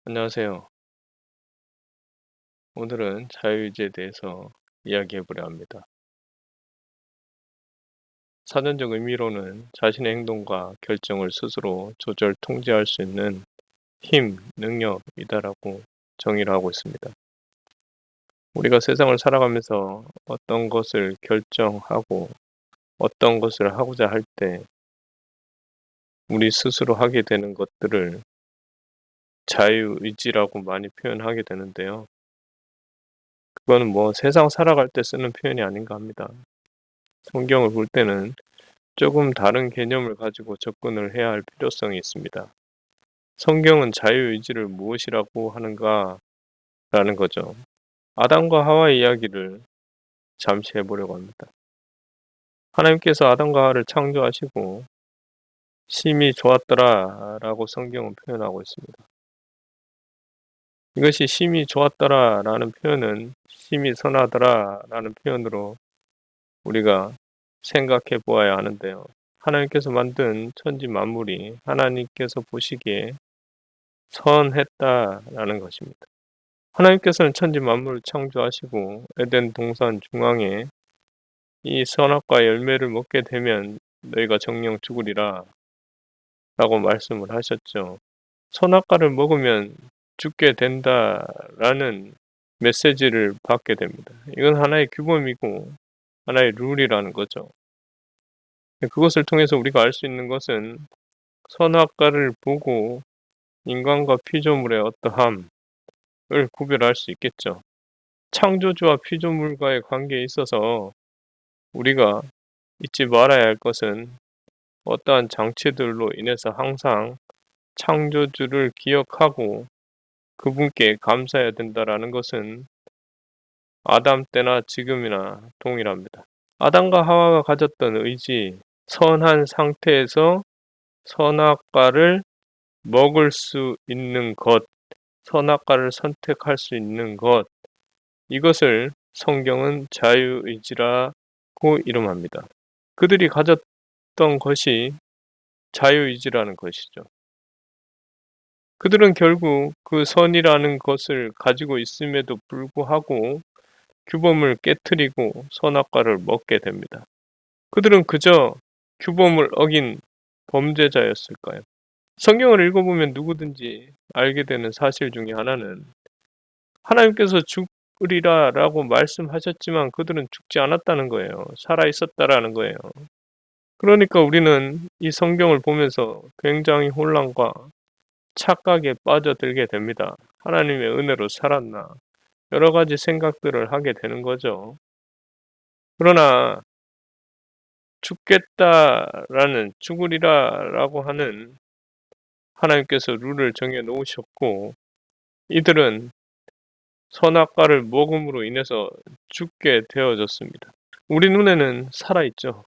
안녕하세요. 오늘은 자유의지에 대해서 이야기해 보려 합니다. 사전적 의미로는 자신의 행동과 결정을 스스로 조절, 통제할 수 있는 힘, 능력이다라고 정의를 하고 있습니다. 우리가 세상을 살아가면서 어떤 것을 결정하고 어떤 것을 하고자 할 때 우리 스스로 하게 되는 것들을 자유의지라고 많이 표현하게 되는데요. 그거는 세상 살아갈 때 쓰는 표현이 아닌가 합니다. 성경을 볼 때는 조금 다른 개념을 가지고 접근을 해야 할 필요성이 있습니다. 성경은 자유의지를 무엇이라고 하는가라는 거죠. 아담과 하와의 이야기를 잠시 해보려고 합니다. 하나님께서 아담과 하와를 창조하시고 심히 좋았더라라고 성경은 표현하고 있습니다. 이것이 심히 좋았더라라는 표현은 심히 선하더라라는 표현으로 우리가 생각해 보아야 하는데요. 하나님께서 만든 천지 만물이 하나님께서 보시기에 선했다라는 것입니다. 하나님께서는 천지 만물을 창조하시고 에덴 동산 중앙에 이 선악과 열매를 먹게 되면 너희가 정령 죽으리라 라고 말씀을 하셨죠. 선악과를 먹으면 죽게 된다라는 메시지를 받게 됩니다. 이건 하나의 규범이고 하나의 룰이라는 거죠. 그것을 통해서 우리가 알 수 있는 것은 선악과를 보고 인간과 피조물의 어떠함을 구별할 수 있겠죠. 창조주와 피조물과의 관계에 있어서 우리가 잊지 말아야 할 것은 어떠한 장치들로 인해서 항상 창조주를 기억하고 그분께 감사해야 된다라는 것은 아담 때나 지금이나 동일합니다. 아담과 하와가 가졌던 의지, 선한 상태에서 선악과를 먹을 수 있는 것, 선악과를 선택할 수 있는 것, 이것을 성경은 자유의지라고 이름합니다. 그들이 가졌던 것이 자유의지라는 것이죠. 그들은 결국 그 선이라는 것을 가지고 있음에도 불구하고 규범을 깨뜨리고 선악과를 먹게 됩니다. 그들은 그저 규범을 어긴 범죄자였을까요? 성경을 읽어보면 누구든지 알게 되는 사실 중에 하나는 하나님께서 죽으리라 라고 말씀하셨지만 그들은 죽지 않았다는 거예요. 살아 있었다라는 거예요. 그러니까 우리는 이 성경을 보면서 굉장히 혼란과 착각에 빠져들게 됩니다. 하나님의 은혜로 살았나? 여러 가지 생각들을 하게 되는 거죠. 그러나 죽겠다라는 죽으리라라고 하는 하나님께서 룰을 정해 놓으셨고 이들은 선악과를 먹음으로 인해서 죽게 되어졌습니다. 우리 눈에는 살아있죠.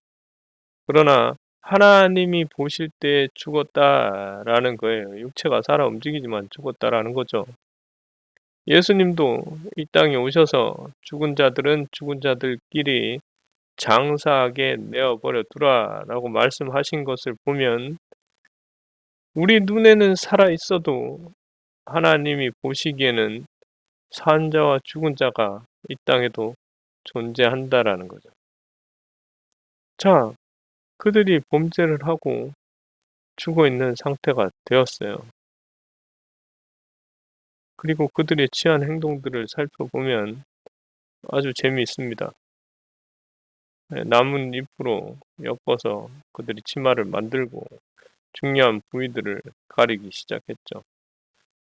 그러나 하나님이 보실 때 죽었다라는 거예요. 육체가 살아 움직이지만 죽었다라는 거죠. 예수님도 이 땅에 오셔서 죽은 자들은 죽은 자들끼리 장사하게 내어버려 두라라고 말씀하신 것을 보면 우리 눈에는 살아 있어도 하나님이 보시기에는 산 자와 죽은 자가 이 땅에도 존재한다라는 거죠. 자, 그들이 범죄를 하고 죽어 있는 상태가 되었어요. 그리고 그들의 취한 행동들을 살펴보면 아주 재미있습니다. 나뭇잎으로 엮어서 그들이 치마를 만들고 중요한 부위들을 가리기 시작했죠.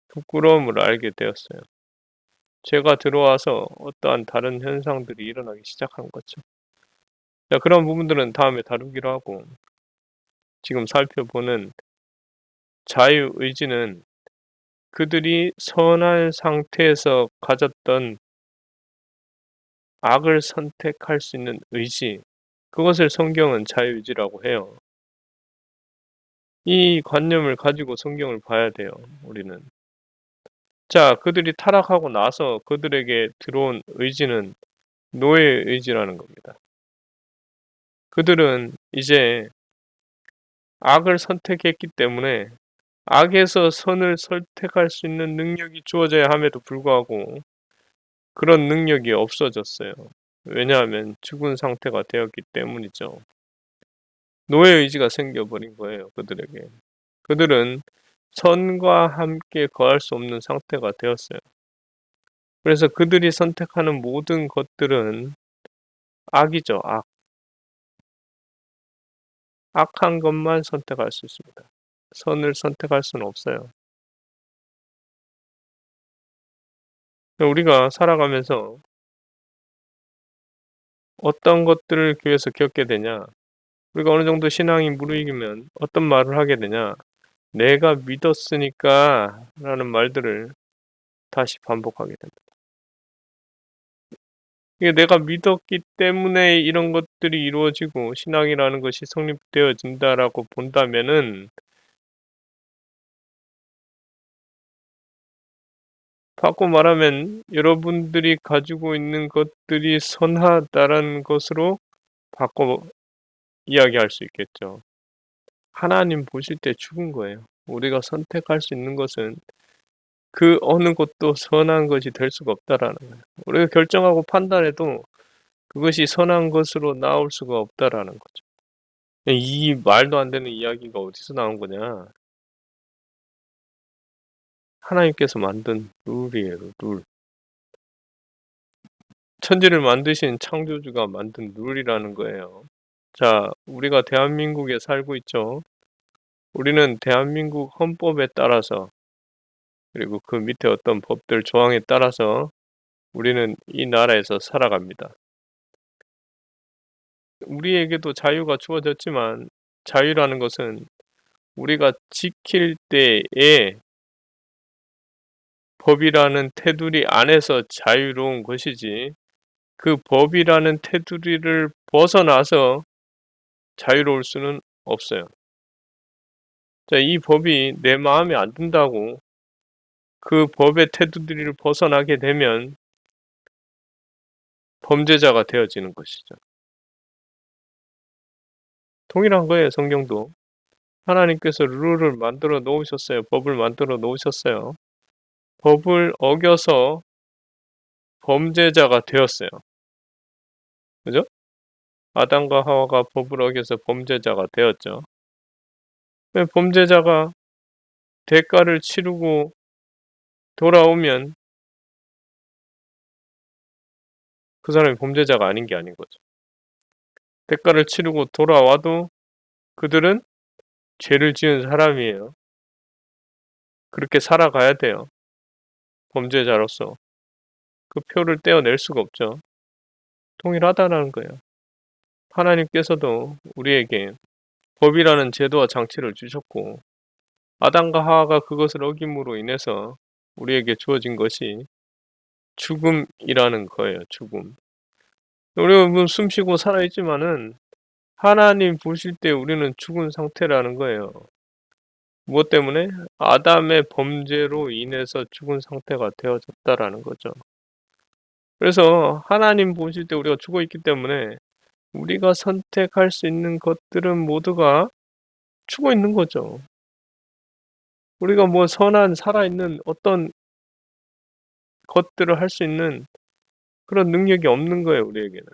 부끄러움을 알게 되었어요. 죄가 들어와서 어떠한 다른 현상들이 일어나기 시작한 거죠. 자, 그런 부분들은 다음에 다루기로 하고 지금 살펴보는 자유의지는 그들이 선한 상태에서 가졌던 악을 선택할 수 있는 의지, 그것을 성경은 자유의지라고 해요. 이 관념을 가지고 성경을 봐야 돼요, 우리는. 자, 그들이 타락하고 나서 그들에게 들어온 의지는 노예의 의지라는 겁니다. 그들은 이제 악을 선택했기 때문에 악에서 선을 선택할 수 있는 능력이 주어져야 함에도 불구하고 그런 능력이 없어졌어요. 왜냐하면 죽은 상태가 되었기 때문이죠. 노예 의지가 생겨버린 거예요, 그들에게. 그들은 선과 함께 거할 수 없는 상태가 되었어요. 그래서 그들이 선택하는 모든 것들은 악이죠, 악. 악한 것만 선택할 수 있습니다. 선을 선택할 수는 없어요. 우리가 살아가면서 어떤 것들을 교회에서 겪게 되냐? 우리가 어느 정도 신앙이 무르익으면 어떤 말을 하게 되냐? 내가 믿었으니까 라는 말들을 다시 반복하게 됩니다. 이게 내가 믿었기 때문에 이런 것들이 이루어지고 신앙이라는 것이 성립되어진다라고 본다면은 바꿔 말하면 여러분들이 가지고 있는 것들이 선하다라는 것으로 바꿔 이야기할 수 있겠죠. 하나님 보실 때 죽은 거예요. 우리가 선택할 수 있는 것은 그 어느 것도 선한 것이 될 수가 없다라는 거예요. 우리가 결정하고 판단해도 그것이 선한 것으로 나올 수가 없다라는 거죠. 이 말도 안 되는 이야기가 어디서 나온 거냐? 하나님께서 만든 룰이에요, 룰. 천지를 만드신 창조주가 만든 룰이라는 거예요. 자, 우리가 대한민국에 살고 있죠. 우리는 대한민국 헌법에 따라서 그리고 그 밑에 어떤 법들 조항에 따라서 우리는 이 나라에서 살아갑니다. 우리에게도 자유가 주어졌지만 자유라는 것은 우리가 지킬 때에 법이라는 테두리 안에서 자유로운 것이지 그 법이라는 테두리를 벗어나서 자유로울 수는 없어요. 자, 이 법이 내 마음에 안 든다고 그 법의 테두리를 벗어나게 되면 범죄자가 되어지는 것이죠. 동일한 거예요, 성경도. 하나님께서 룰을 만들어 놓으셨어요. 법을 만들어 놓으셨어요. 법을 어겨서 범죄자가 되었어요. 그죠? 아담과 하와가 법을 어겨서 범죄자가 되었죠. 왜 범죄자가 대가를 치르고 돌아오면 그 사람이 범죄자가 아닌 게 아닌 거죠. 대가를 치르고 돌아와도 그들은 죄를 지은 사람이에요. 그렇게 살아가야 돼요. 범죄자로서. 그 표를 떼어낼 수가 없죠. 동일하다라는 거예요. 하나님께서도 우리에게 법이라는 제도와 장치를 주셨고 아담과 하와가 그것을 어김으로 인해서 우리에게 주어진 것이 죽음이라는 거예요. 죽음. 우리가 숨쉬고 살아있지만은 하나님 보실 때 우리는 죽은 상태라는 거예요. 무엇 때문에? 아담의 범죄로 인해서 죽은 상태가 되어졌다라는 거죠. 그래서 하나님 보실 때 우리가 죽어 있기 때문에 우리가 선택할 수 있는 것들은 모두가 죽어 있는 거죠. 우리가 뭐 선한 살아있는 어떤 것들을 할 수 있는 그런 능력이 없는 거예요, 우리에게는.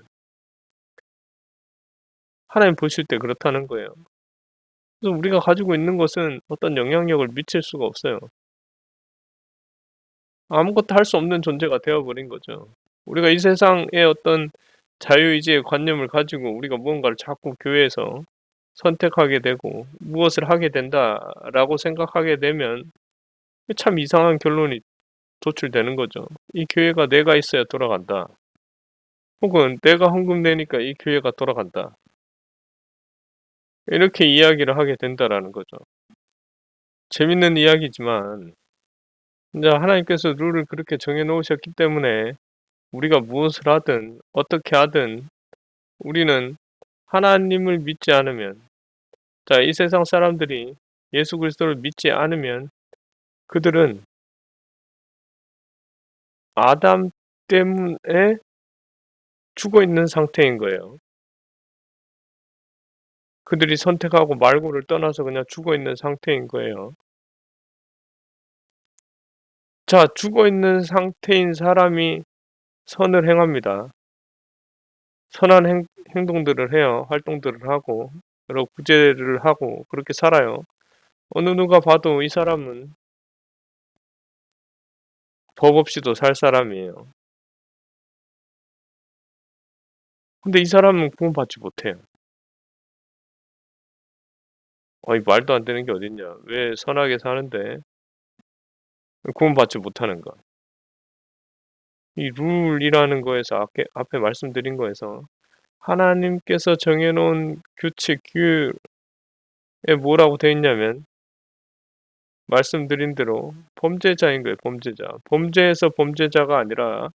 하나님 보실 때 그렇다는 거예요. 그래서 우리가 가지고 있는 것은 어떤 영향력을 미칠 수가 없어요. 아무것도 할 수 없는 존재가 되어버린 거죠. 우리가 이 세상의 어떤 자유의지의 관념을 가지고 우리가 무언가를 자꾸 교회에서 선택하게 되고 무엇을 하게 된다라고 생각하게 되면 참 이상한 결론이 도출되는 거죠. 이 교회가 내가 있어야 돌아간다. 혹은 내가 헌금 내니까 이 교회가 돌아간다. 이렇게 이야기를 하게 된다라는 거죠. 재밌는 이야기지만 이제 하나님께서 룰을 그렇게 정해 놓으셨기 때문에 우리가 무엇을 하든 어떻게 하든 우리는 하나님을 믿지 않으면 자, 이 세상 사람들이 예수 그리스도를 믿지 않으면 그들은 아담 때문에 죽어 있는 상태인 거예요. 그들이 선택하고 말고를 떠나서 그냥 죽어 있는 상태인 거예요. 자, 죽어 있는 상태인 사람이 선을 행합니다. 선한 행동들을 해요. 활동들을 하고 여러 구제를 하고 그렇게 살아요. 어느 누가 봐도 이 사람은 법 없이도 살 사람이에요. 근데 이 사람은 구원받지 못해요. 이 말도 안 되는 게 어딨냐. 왜 선하게 사는데 구원받지 못하는가. 이 룰이라는 거에서 앞에 말씀드린 거에서 하나님께서 정해놓은 규칙, 규율에 뭐라고 되어 있냐면 말씀드린 대로 범죄자인 거예요. 범죄자. 범죄에서 범죄자가 아니라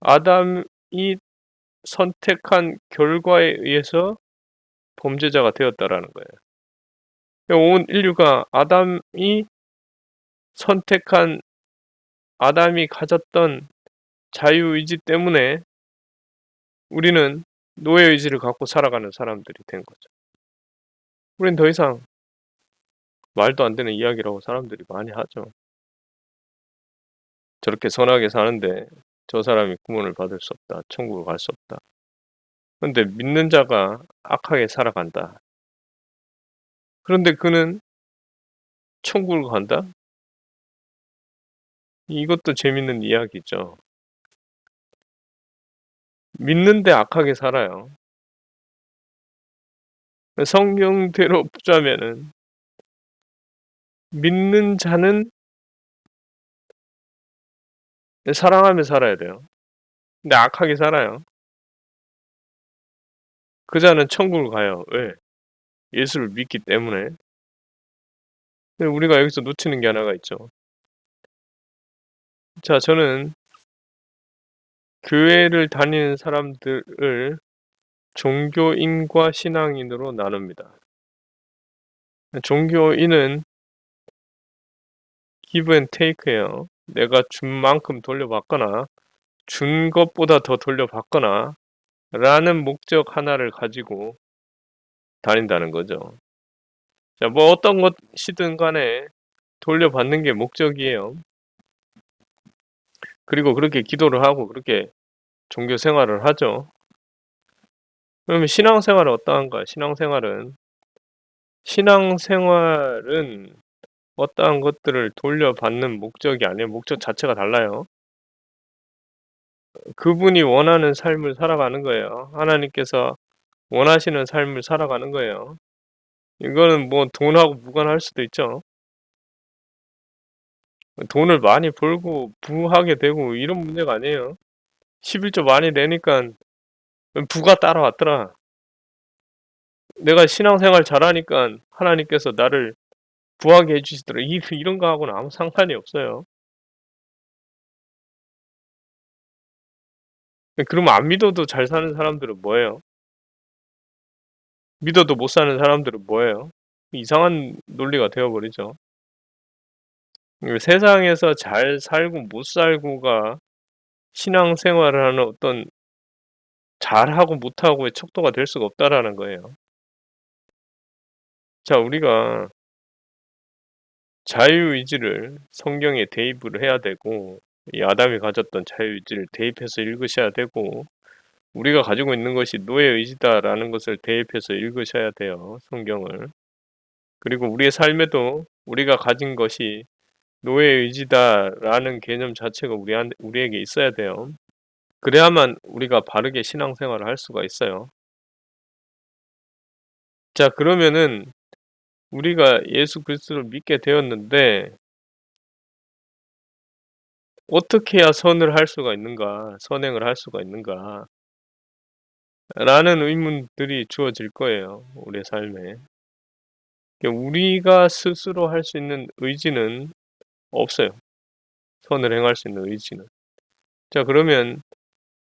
아담이 선택한 결과에 의해서 범죄자가 되었다라는 거예요. 온 인류가 아담이 가졌던 자유의지 때문에 우리는 노예의지를 갖고 살아가는 사람들이 된 거죠. 우린 더 이상 말도 안 되는 이야기라고 사람들이 많이 하죠. 저렇게 선하게 사는데 저 사람이 구원을 받을 수 없다. 천국을 갈 수 없다. 그런데 믿는 자가 악하게 살아간다. 그런데 그는 천국을 간다? 이것도 재밌는 이야기죠. 믿는데 악하게 살아요. 성경대로 보자면은 믿는 자는 사랑하며 살아야 돼요. 근데 악하게 살아요. 그 자는 천국을 가요. 왜? 예수를 믿기 때문에. 근데 우리가 여기서 놓치는 게 하나가 있죠. 자, 저는 교회를 다니는 사람들을 종교인과 신앙인으로 나눕니다. 종교인은 give and take예요. 내가 준 만큼 돌려받거나 준 것보다 더 돌려받거나 라는 목적 하나를 가지고 다닌다는 거죠. 자, 뭐 어떤 것이든 간에 돌려받는 게 목적이에요. 그리고 그렇게 기도를 하고 그렇게 종교 생활을 하죠. 그러면 신앙생활은 어떠한가? 신앙생활은 어떠한 것들을 돌려받는 목적이 아니에요. 목적 자체가 달라요. 그분이 원하는 삶을 살아가는 거예요. 하나님께서 원하시는 삶을 살아가는 거예요. 이거는 뭐 돈하고 무관할 수도 있죠. 돈을 많이 벌고 부하게 되고 이런 문제가 아니에요. 11조 많이 내니까 부가 따라왔더라. 내가 신앙생활 잘하니까 하나님께서 나를 부하게 해주시더라. 이런 거하고는 아무 상관이 없어요. 그러면 안 믿어도 잘 사는 사람들은 뭐예요? 믿어도 못 사는 사람들은 뭐예요? 이상한 논리가 되어버리죠. 세상에서 잘 살고 못 살고가 신앙생활을 하는 어떤 잘하고 못하고의 척도가 될 수가 없다라는 거예요. 자, 우리가 자유의지를 성경에 대입을 해야 되고 이 아담이 가졌던 자유의지를 대입해서 읽으셔야 되고 우리가 가지고 있는 것이 노예의지다라는 것을 대입해서 읽으셔야 돼요. 성경을. 그리고 우리의 삶에도 우리가 가진 것이 노예의지다라는 개념 자체가 우리에게 있어야 돼요. 그래야만 우리가 바르게 신앙생활을 할 수가 있어요. 자, 그러면은 우리가 예수 그리스도를 믿게 되었는데 어떻게 해야 선을 할 수가 있는가, 선행을 할 수가 있는가 라는 의문들이 주어질 거예요. 우리의 삶에. 우리가 스스로 할 수 있는 의지는 없어요. 선을 행할 수 있는 의지는. 자, 그러면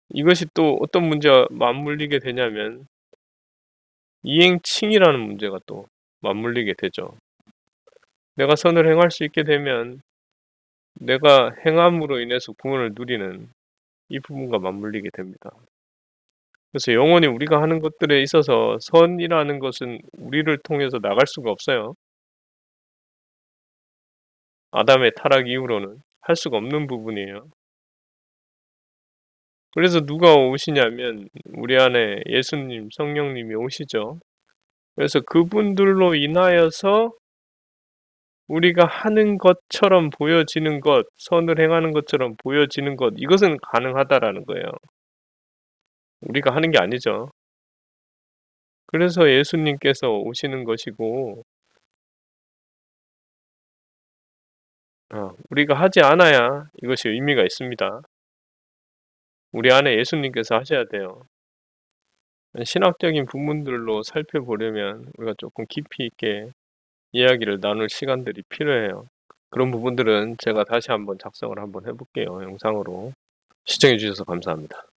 이것이 또 어떤 문제와 맞물리게 되냐면 이행칭이라는 문제가 또 맞물리게 되죠. 내가 선을 행할 수 있게 되면 내가 행함으로 인해서 구원을 누리는 이 부분과 맞물리게 됩니다. 그래서 영원히 우리가 하는 것들에 있어서 선이라는 것은 우리를 통해서 나갈 수가 없어요. 아담의 타락 이후로는. 할 수가 없는 부분이에요. 그래서 누가 오시냐면 우리 안에 예수님, 성령님이 오시죠. 그래서 그분들로 인하여서 우리가 하는 것처럼 보여지는 것, 선을 행하는 것처럼 보여지는 것, 이것은 가능하다라는 거예요. 우리가 하는 게 아니죠. 그래서 예수님께서 오시는 것이고, 우리가 하지 않아야 이것이 의미가 있습니다. 우리 안에 예수님께서 하셔야 돼요. 신학적인 부분들로 살펴보려면 우리가 조금 깊이 있게 이야기를 나눌 시간들이 필요해요. 그런 부분들은 제가 다시 한번 작성을 한번 해볼게요. 영상으로. 시청해 주셔서 감사합니다.